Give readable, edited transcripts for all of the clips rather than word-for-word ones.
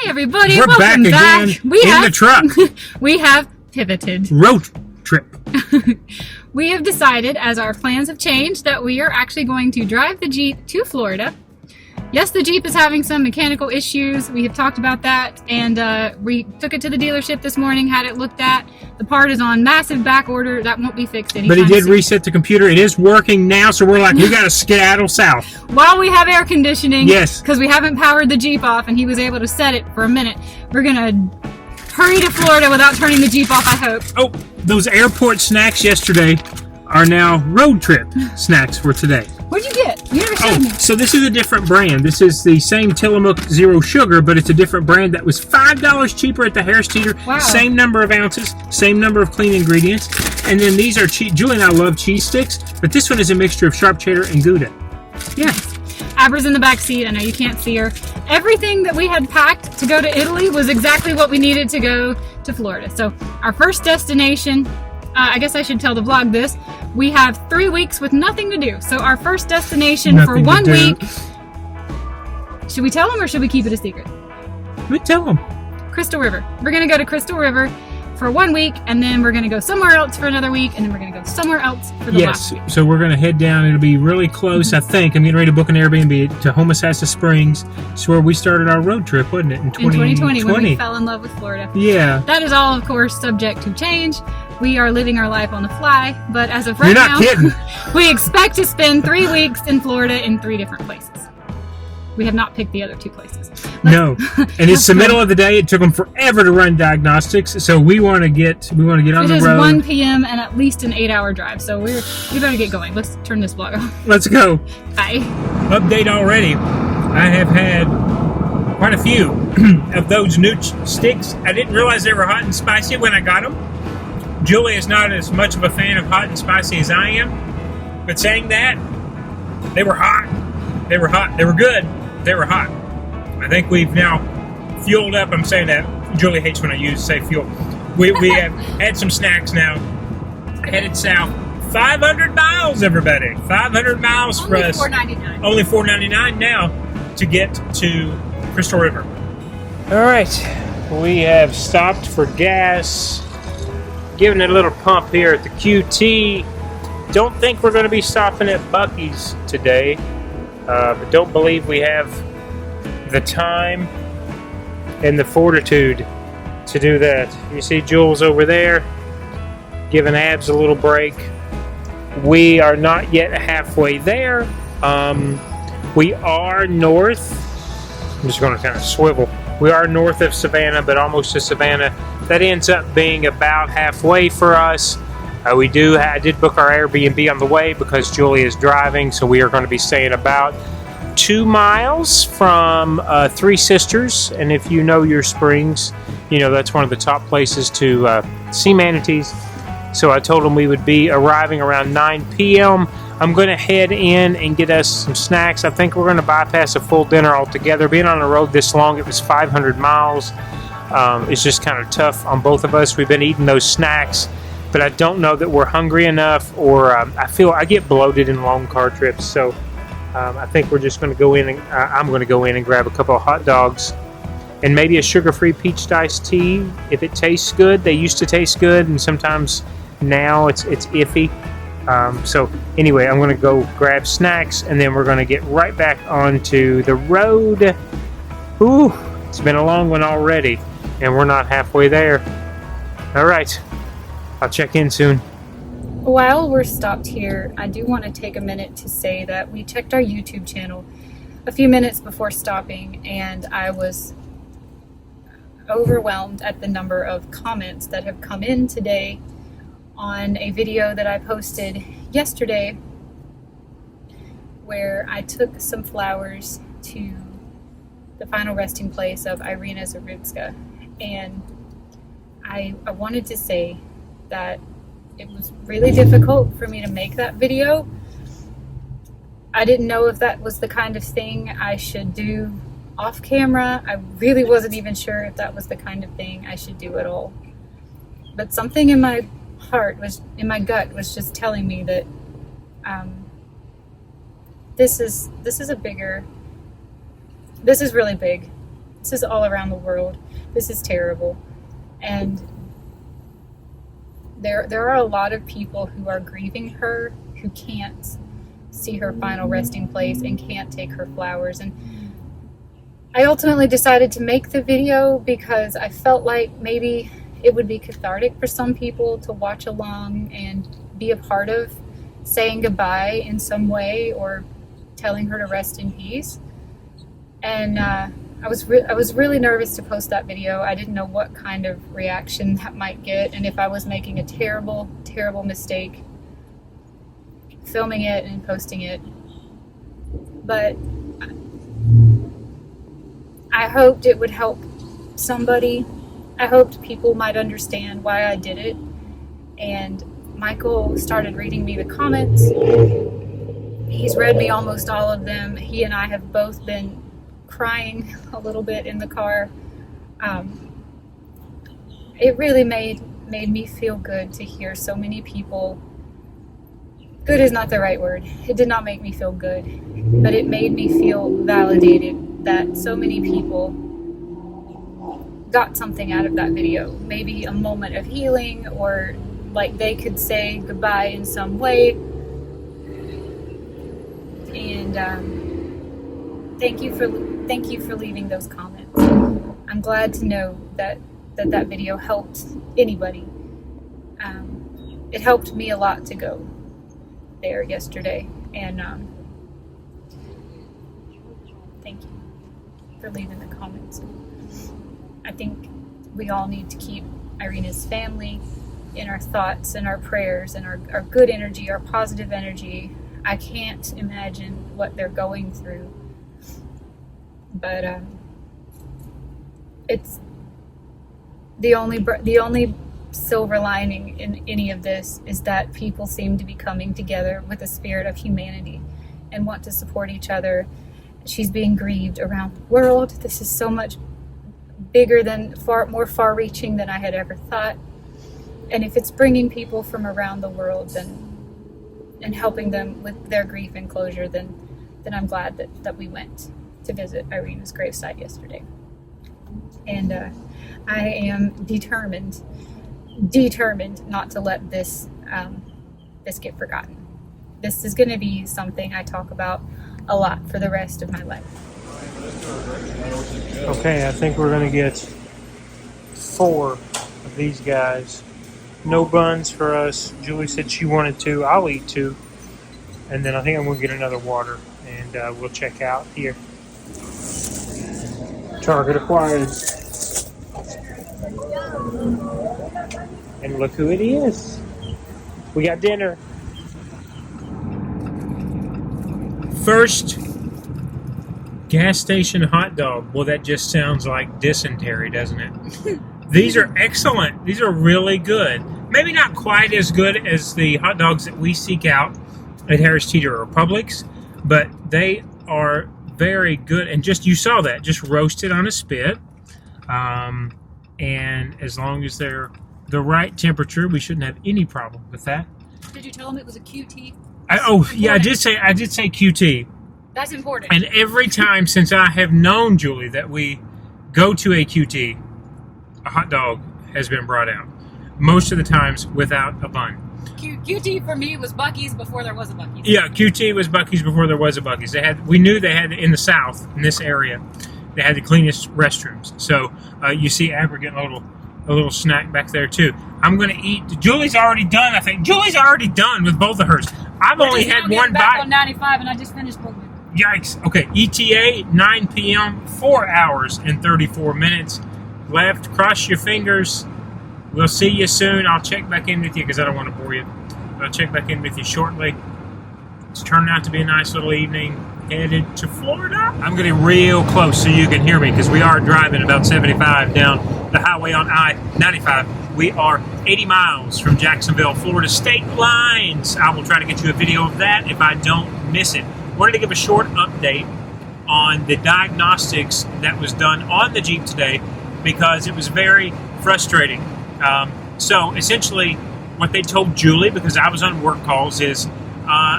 everybody, We're welcome back again in the truck. We have pivoted. Road trip. We have decided, as our plans have changed, that we are actually going to drive the Jeep to Florida. Yes, the Jeep is having some mechanical issues. We have talked about that, and we took it to the dealership this morning, had it looked at. The part is on massive back order. That won't be fixed anytime But he did soon. reset the computer. It is working now, so we're like, we got to skedaddle south. While we have air conditioning, Yes. because we haven't powered the Jeep off, and he was able to set it for a minute, we're going to hurry to Florida without turning the Jeep off, I hope. Oh, those airport snacks yesterday are now road trip snacks for today. What'd you get? You never showed me. So this is a different brand. This is the same Tillamook Zero Sugar, but it's a different brand that was $5 cheaper at the Harris Teeter. Wow. Same number of ounces, same number of clean ingredients. And then these are cheese. Julie and I love cheese sticks, but this one is a mixture of sharp cheddar and Gouda. Yes. Abra's in the back seat. I know you can't see her. Everything that we had packed to go to Italy was exactly what we needed to go to Florida. So our first destination, I guess I should tell the vlog this. We have 3 weeks with nothing to do. So our first destination for Nothing to 1 do. week. Should we tell them or should we keep it a secret? We tell them. Crystal River. We're going to go to Crystal River for 1 week, and then we're going to go somewhere else for another week, and then we're going to go somewhere else for the last week. So we're going to head down. It'll be really close, I think. I'm getting ready to book an Airbnb to Homosassa Springs. It's where we started our road trip, wasn't it? In 2020 when we fell in love with Florida. Yeah. That is all, of course, subject to change. We are living our life on the fly, but as of right You're now, not kidding. we expect to spend 3 weeks in Florida in 3 different places. We have not picked the other 2 places. No, and it's the middle of the day. It took them forever to run diagnostics, so we want to get on It the is road. 1 p.m. and at least an 8-hour drive, so we better get going. Let's turn this vlog off. Let's go. Bye. Update already. I have had quite a few of those new sticks. I didn't realize they were hot and spicy when I got them. Julie is not as much of a fan of hot and spicy as I am, but saying that, they were hot. They were hot. They were good. They were hot. I think we've now fueled up. I'm saying that. Julie hates when I say fuel. We have had some snacks now. Headed south. 500 miles, everybody. 500 miles for us. $4.99. Only $4.99 now to get to Crystal River. All right. We have stopped for gas. Giving it a little pump here at the QT. Don't think we're going to be stopping at Buc-ee's today. But don't believe we have the time and the fortitude to do that. You see Jules over there giving Abs a little break. We are not yet halfway there. We are north. I'm just going to kind of swivel. We are north of Savannah, but almost to Savannah. That ends up being about halfway for us. I did book our Airbnb on the way because Julie is driving, so we are going to be staying about 2 miles from Three Sisters. And if you know your springs, you know that's one of the top places to see manatees. So I told them we would be arriving around 9 p.m. I'm going to head in and get us some snacks. I think we're going to bypass a full dinner altogether. Being on the road this long, it was 500 miles. It's just kind of tough on both of us. We've been eating those snacks, but I don't know that we're hungry enough, or I feel I get bloated in long car trips. So I think we're just going to go in, and I'm going to go in and grab a couple of hot dogs and maybe a sugar-free peach iced tea if it tastes good. They used to taste good, and sometimes now it's iffy. So anyway, I'm going to go grab snacks, and then we're going to get right back onto the road. Ooh, it's been a long one already, and we're not halfway there. All right. I'll check in soon. While we're stopped here, I do want to take a minute to say that we checked our YouTube channel a few minutes before stopping, and I was overwhelmed at the number of comments that have come in today on a video that I posted yesterday where I took some flowers to the final resting place of Irina Zarudska. And I wanted to say that it was really difficult for me to make that video. I didn't know if that was the kind of thing I should do off camera. I really wasn't even sure if that was the kind of thing I should do at all. But something in my gut was just telling me that this is really big. This is all around the world. This is terrible. And there are a lot of people who are grieving her who can't see her final resting place and can't take her flowers. And I ultimately decided to make the video because I felt like maybe it would be cathartic for some people to watch along and be a part of saying goodbye in some way or telling her to rest in peace. And I was really nervous to post that video. I didn't know what kind of reaction that might get, and if I was making a terrible, terrible mistake filming it and posting it. But I hoped it would help somebody. I hoped people might understand why I did it. And Michael started reading me the comments. He's read me almost all of them. He and I have both been crying a little bit in the car. It really made me feel good to hear so many people. Good is not the right word. It did not make me feel good, but it made me feel validated that so many people got something out of that video. Maybe a moment of healing, or like they could say goodbye in some way. And thank you for leaving those comments. I'm glad to know that video helped anybody. It helped me a lot to go there yesterday, and thank you for leaving the comments. I think we all need to keep Irina's family in our thoughts and our prayers and our good energy, our positive energy. I can't imagine what they're going through, but it's the only silver lining in any of this is that people seem to be coming together with a spirit of humanity and want to support each other. She's being grieved around the world. This is so much bigger than more far-reaching than I had ever thought. And if it's bringing people from around the world and helping them with their grief and closure, then I'm glad that we went to visit Irina's gravesite yesterday. And I am determined not to let this get forgotten. This is going to be something I talk about a lot for the rest of my life. Okay, I think we're going to get 4 of these guys. No buns for us. Julie said she wanted 2. I'll eat 2. And then I think I'm going to get another water, and we'll check out here. Target acquired. And look who it is. We got dinner. First gas station hot dog. Well, that just sounds like dysentery, doesn't it? These are excellent. These are really good. Maybe not quite as good as the hot dogs that we seek out at Harris Teeter or Publix, but they are very good. And just, you saw that, just roasted on a spit. And as long as they're the right temperature, we shouldn't have any problem with that. Did you tell him it was a QT? Yeah, I did say QT. That's important. And every time since I have known Julie that we go to a QT, a hot dog has been brought out. Most of the times without a bun. QT for me was Buc-ee's before there was a Buc-ee's. Yeah, QT was Buc-ee's before there was a Buc-ee's. We knew they had in the South, in this area, they had the cleanest restrooms. So you see Amber getting a little snack back there too. I'm going to eat. Julie's already done, I think. Julie's already done with both of hers. I've only had one back bite. On 95, and I just finished both. Yikes. Okay, ETA, 9 p.m., 4 hours and 34 minutes left. Cross your fingers. We'll see you soon. I'll check back in with you because I don't want to bore you. I'll check back in with you shortly. It's turning out to be a nice little evening. Headed to Florida. I'm getting real close so you can hear me because we are driving about 75 down the highway on I-95. We are 80 miles from Jacksonville, Florida state lines. I will try to get you a video of that if I don't miss it. Wanted to give a short update on the diagnostics that was done on the Jeep today because it was very frustrating. So essentially what they told Julie, because I was on work calls, is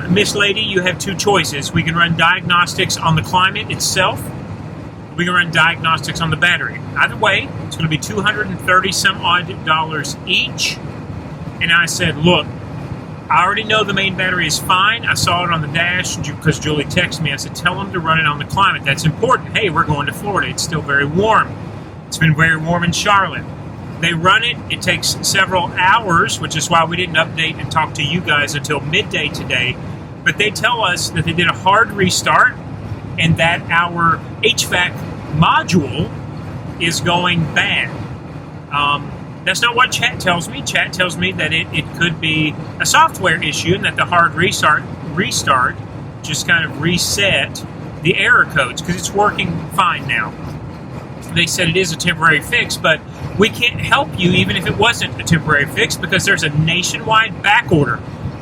Miss Lady, you have 2 choices. We can run diagnostics on the Climate itself, we're going to run diagnostics on the battery. Either way, it's going to be $230 some odd dollars each. And I said, look, I already know the main battery is fine. I saw it on the dash because Julie texted me. I said, tell them to run it on the climate. That's important. Hey, we're going to Florida. It's still very warm. It's been very warm in Charlotte. They run it. It takes several hours, which is why we didn't update and talk to you guys until midday today. But they tell us that they did a hard restart and that our HVAC module is going bad. That's not what chat tells me. Chat tells me that it could be a software issue and that the hard restart just kind of reset the error codes because it's working fine now. They said it is a temporary fix, but we can't help you even if it wasn't a temporary fix because there's a nationwide back order,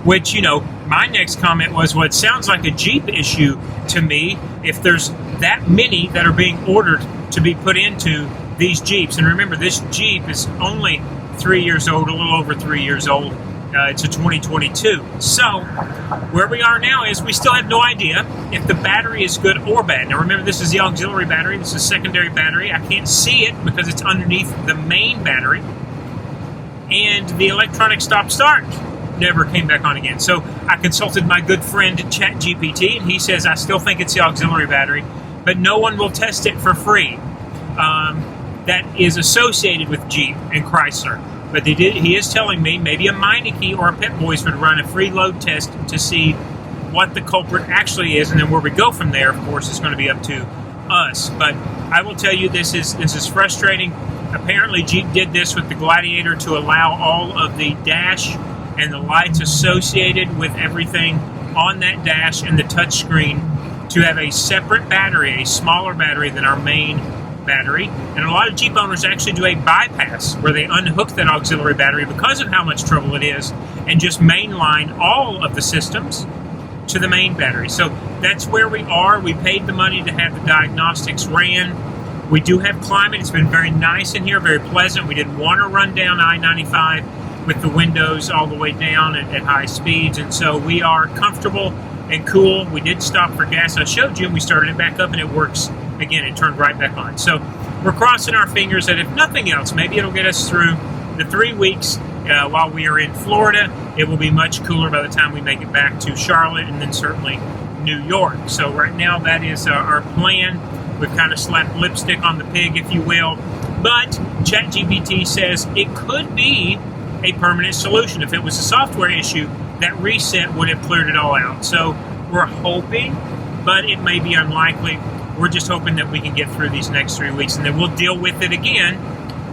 which, you know, my next comment was, well, it sounds like a Jeep issue to me if there's that many that are being ordered to be put into these Jeeps. And remember, this Jeep is only 3 years old, a little over 3 years old. It's a 2022. So where we are now is we still have no idea if the battery is good or bad. Now remember, this is the auxiliary battery. This is secondary battery. I can't see it because it's underneath the main battery. And the electronic stop-start never came back on again. So I consulted my good friend ChatGPT, and he says I still think it's the auxiliary battery, but no one will test it for free. That is associated with Jeep and Chrysler. But he is telling me maybe a Meineke or a Pep Boys would run a free load test to see what the culprit actually is, and then where we go from there, of course, is going to be up to us. But I will tell you, this is frustrating. Apparently, Jeep did this with the Gladiator to allow all of the dash and the lights associated with everything on that dash and the touchscreen to have a separate battery, a smaller battery than our main battery. And a lot of Jeep owners actually do a bypass where they unhook that auxiliary battery because of how much trouble it is and just mainline all of the systems to the main battery. So that's where we are. We paid the money to have the diagnostics ran. We do have climate. It's been very nice in here, very pleasant. We didn't want to run down I-95 with the windows all the way down at high speeds, and so we are comfortable and cool. We did stop for gas. I showed you, and we started it back up, and it works again. It turned right back on. So we're crossing our fingers that if nothing else, maybe it'll get us through the 3 weeks while we are in Florida. It will be much cooler by the time we make it back to Charlotte and then certainly New York. So right now that is our plan. We've kind of slapped lipstick on the pig, if you will. But ChatGPT says it could be a permanent solution. If it was a software issue, that reset would have cleared it all out. So we're hoping, but it may be unlikely. We're just hoping that we can get through these next 3 weeks, and then we'll deal with it again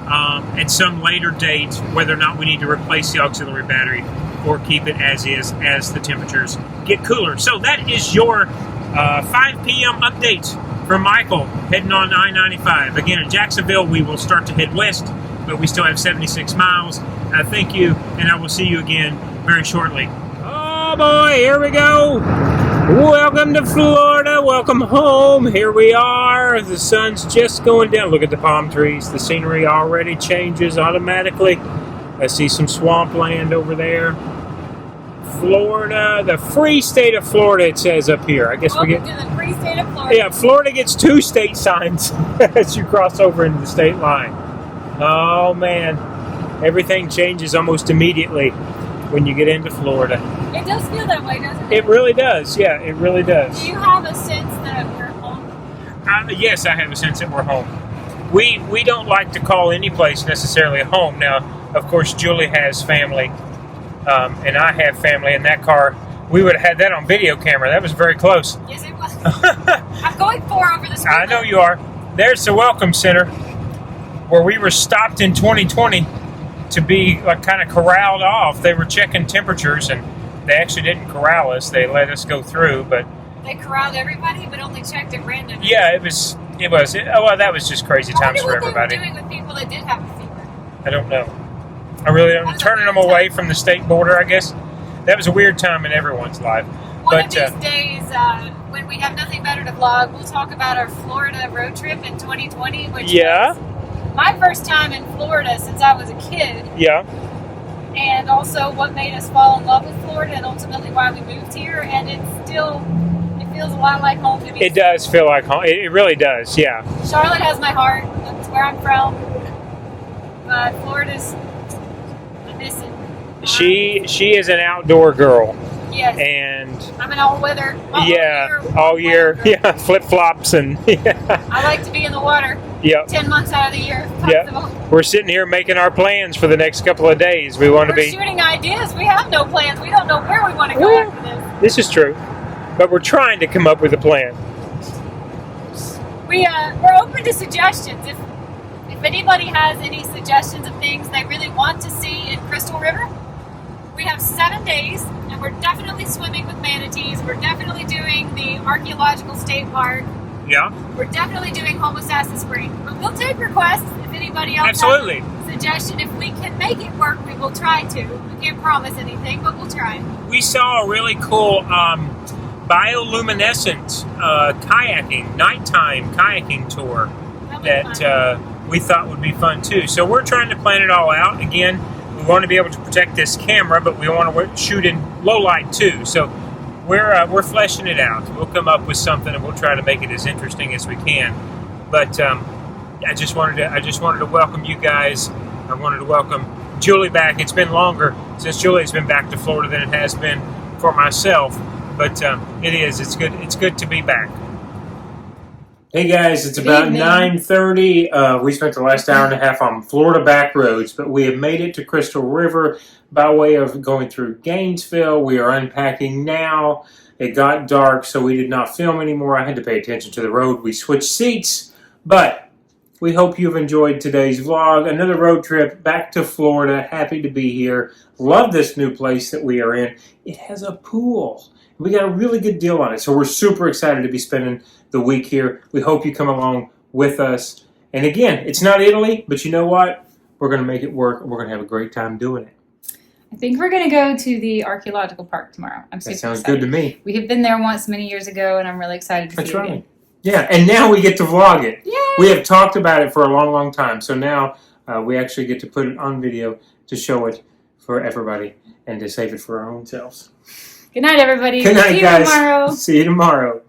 at some later date, whether or not we need to replace the auxiliary battery or keep it as is as the temperatures get cooler. So that is your 5 p.m. update from Michael heading on I-95. Again, in Jacksonville, we will start to head west, but we still have 76 miles. Thank you, and I will see you again very shortly. Oh boy, here we go. Welcome to Florida. Welcome home. Here we are. The sun's just going down. Look at the palm trees. The scenery already changes automatically. I see some swampland over there. Florida, the free state of Florida, it says up here. I guess Welcome we get to the free state of Florida. Yeah, Florida gets 2 state signs as you cross over into the state line. Oh man, everything changes almost immediately when you get into Florida. It does feel that way, doesn't it? It really does. Yeah, it really does. Do you have a sense that we're home? Yes, I have a sense that we're home. We don't like to call any place necessarily home. Now, of course, Julie has family, and I have family in that car. We would have had that on video camera. That was very close. Yes, it was. I'm going 4 over the speed I know you are. There's the Welcome Center, where we were stopped in 2020 to be kind of corralled off. They were checking temperatures, and they actually didn't corral us. They let us go through, but They corralled everybody, but only checked at random. yeah, it was. Well, that was just crazy times for everybody. What they were doing with people that did have a fever. I don't know. I really don't. Turning them away from the state border, I guess. That was a weird time in everyone's life. One of these days, when we have nothing better to vlog, we'll talk about our Florida road trip in 2020, which was my first time in Florida since I was a kid. Yeah. And also what made us fall in love with Florida and ultimately why we moved here. And it feels a lot like home to me. It does feel like home. It really does, yeah. Charlotte has my heart. That's where I'm from. But Florida's, I miss it. She is an outdoor girl. Yes. And I'm an all-weather. all year. Yeah, flip-flops and yeah. I like to be in the water. Yep. 10 months out of the year. Yep. We're sitting here making our plans for the next couple of days. We want to be shooting ideas. We have no plans. We don't know where we want to go after this. This is true, but we're trying to come up with a plan. We're open to suggestions. If anybody has any suggestions of things they really want to see in Crystal River, we have 7 days, and we're definitely swimming with manatees. We're definitely doing the archaeological state park. Yeah. We're definitely doing Homosassa Spring. But we'll take requests if anybody else Absolutely. has a suggestion. If we can make it work, we will try to. We can't promise anything, but we'll try. We saw a really cool bioluminescent kayaking, nighttime kayaking tour that we thought would be fun too. So we're trying to plan it all out. Again, we want to be able to protect this camera, but we want to shoot in low light too. So we're fleshing it out. We'll come up with something, and we'll try to make it as interesting as we can. But I just wanted to welcome you guys. I wanted to welcome Julie back. It's been longer since Julie's been back to Florida than it has been for myself. But it's good to be back. Hey guys, it's about 9:30. We spent the last hour and a half on Florida back roads, but we have made it to Crystal River by way of going through Gainesville. We are unpacking now. It got dark, so we did not film anymore. I had to pay attention to the road. We switched seats, but we hope you've enjoyed today's vlog. Another road trip back to Florida. Happy to be here. Love this new place that we are in. It has a pool. We got a really good deal on it, so we're super excited to be spending the week here. We hope you come along with us. And again, it's not Italy, but you know what? We're going to make it work. We're going to have a great time doing it. I think we're going to go to the archaeological park tomorrow. I'm super excited. That sounds good to me. We have been there once many years ago, and I'm really excited to see it again. Yeah, and now we get to vlog it. Yay! We have talked about it for a long, long time. So now we actually get to put it on video to show it for everybody and to save it for our own selves. Good night, everybody. Good night, See you guys. tomorrow. See you tomorrow.